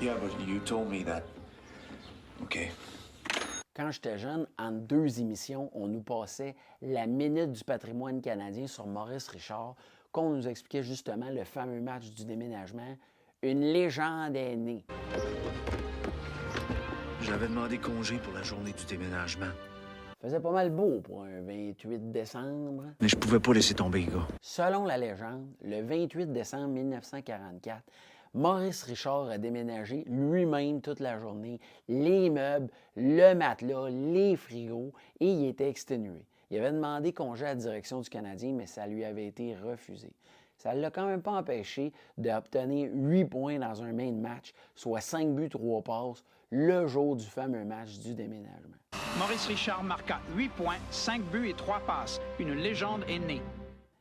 Yeah, but you told me that. Okay. Quand j'étais jeune, en 2 émissions, on nous passait la Minute du patrimoine canadien sur Maurice Richard, qu'on nous expliquait justement le fameux match du déménagement. Une légende est née. J'avais demandé congé pour la journée du déménagement. Faisait pas mal beau pour un 28 décembre. Mais je pouvais pas laisser tomber, gars. Selon la légende, le 28 décembre 1944, Maurice Richard a déménagé lui-même toute la journée, les meubles, le matelas, les frigos, et il était exténué. Il avait demandé congé à la direction du Canadien, mais ça lui avait été refusé. Ça ne l'a quand même pas empêché d'obtenir 8 points dans un main match, soit 5 buts, 3 passes, le jour du fameux match du déménagement. Maurice Richard marqua 8 points, 5 buts et 3 passes. Une légende est née.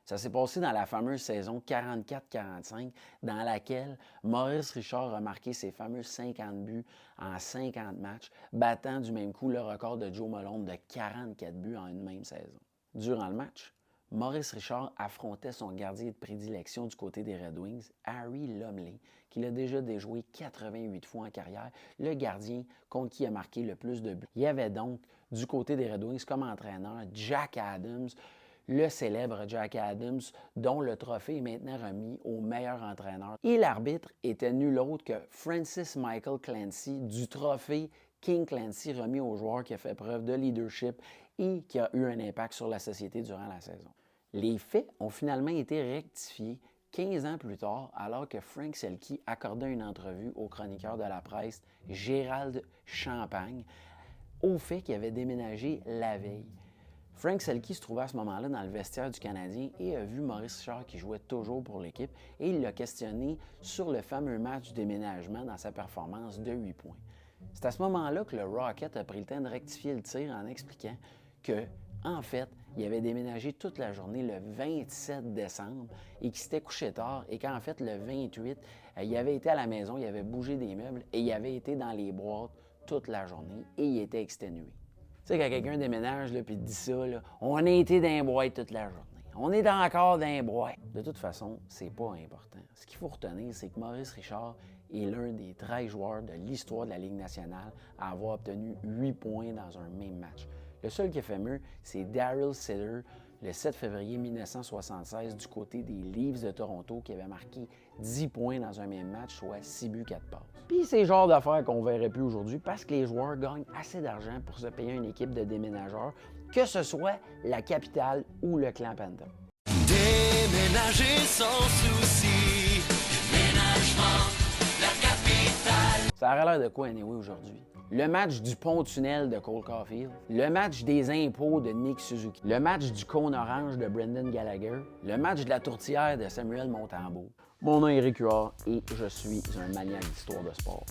Ça s'est passé dans la fameuse saison 44-45, dans laquelle Maurice Richard a marqué ses fameux 50 buts en 50 matchs, battant du même coup le record de Joe Malone de 44 buts en une même saison. Durant le match, Maurice Richard affrontait son gardien de prédilection du côté des Red Wings, Harry Lumley, qui l'a déjà déjoué 88 fois en carrière, le gardien contre qui a marqué le plus de buts. Il y avait donc, du côté des Red Wings, comme entraîneur, Jack Adams, le célèbre Jack Adams, dont le trophée est maintenant remis au meilleur entraîneur. Et l'arbitre était nul autre que Francis Michael Clancy, du trophée King Clancy remis au joueur qui a fait preuve de leadership et qui a eu un impact sur la société durant la saison. Les faits ont finalement été rectifiés 15 ans plus tard, alors que Frank Selke accordait une entrevue au chroniqueur de la presse Gérald Champagne au fait qu'il avait déménagé la veille. Frank Selke se trouvait à ce moment-là dans le vestiaire du Canadien et a vu Maurice Richard qui jouait toujours pour l'équipe et il l'a questionné sur le fameux match du déménagement dans sa performance de 8 points. C'est à ce moment-là que le Rocket a pris le temps de rectifier le tir en expliquant que, en fait, il avait déménagé toute la journée le 27 décembre et qu'il s'était couché tard et qu'en fait, le 28, il avait été à la maison, il avait bougé des meubles et il avait été dans les boîtes toute la journée et il était exténué. Tu sais, quand quelqu'un déménage et dit ça, là, on a été dans les boîtes toute la journée. On est encore dans les boîtes. De toute façon, c'est pas important. Ce qu'il faut retenir, c'est que Maurice Richard est l'un des 13 joueurs de l'histoire de la Ligue nationale à avoir obtenu 8 points dans un même match. Le seul qui a fait mieux, c'est Daryl Sutter, le 7 février 1976, du côté des Leafs de Toronto, qui avait marqué 10 points dans un même match, soit 6 buts, 4 passes. Puis c'est le genre d'affaires qu'on ne verrait plus aujourd'hui parce que les joueurs gagnent assez d'argent pour se payer une équipe de déménageurs, que ce soit la Capitale ou le Clan Panther. Déménager sans souci, déménagement, la capitale. Ça aurait l'air de quoi, anyway, aujourd'hui? Le match du pont-tunnel de Cole Caulfield, le match des impôts de Nick Suzuki, le match du cône orange de Brendan Gallagher, le match de la tourtière de Samuel Montembeault. Mon nom est Eric Huard et je suis un maniaque d'histoire de sport.